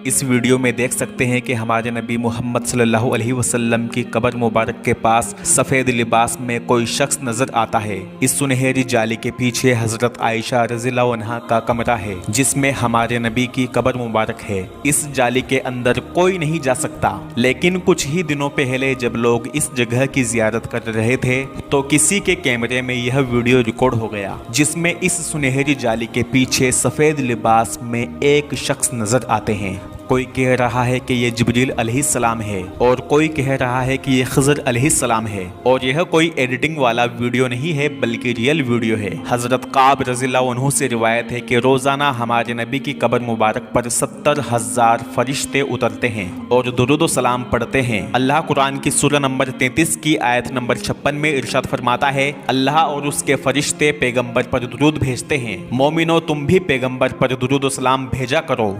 इस वीडियो में देख सकते हैं कि हमारे नबी मोहम्मद सल्लल्लाहु अलैहि वसल्लम की कब्र मुबारक के पास सफ़ेद लिबास में कोई शख्स नजर आता है। इस सुनहरी जाली के पीछे हजरत आयशा रज़ियल्लाहु अन्हा का कमरा है जिसमें हमारे नबी की कब्र मुबारक है। इस जाली के अंदर कोई नहीं जा सकता, लेकिन कुछ ही दिनों पहले जब लोग इस जगह की जियारत कर रहे थे तो किसी के कैमरे में यह वीडियो रिकॉर्ड हो गया जिसमें इस सुनहरी जाली के पीछे सफ़ेद लिबास में एक शख्स नजर आते हैं। कोई कह रहा है कि ये जिब्रील अलैहिस्सलाम है और कोई कह रहा है कि ये खज़र अलैहिस्सलाम है, और यह कोई एडिटिंग वाला वीडियो नहीं है बल्कि रियल वीडियो है। हजरत काब रज़ियल्लाहु अन्हु से रिवायत है कि रोजाना हमारे नबी की कब्र मुबारक पर 70,000 फरिश्ते उतरते हैं और दुरूद व सलाम पढ़ते हैं। अल्लाह कुरान की सूरह नंबर 33 की आयत नंबर 56 में इरशाद फरमाता है, अल्लाह और उसके फरिश्ते पैगंबर पर दुरूद भेजते हैं, मोमिनो तुम भी पैगंबर पर दुरूद व सलाम भेजा करो।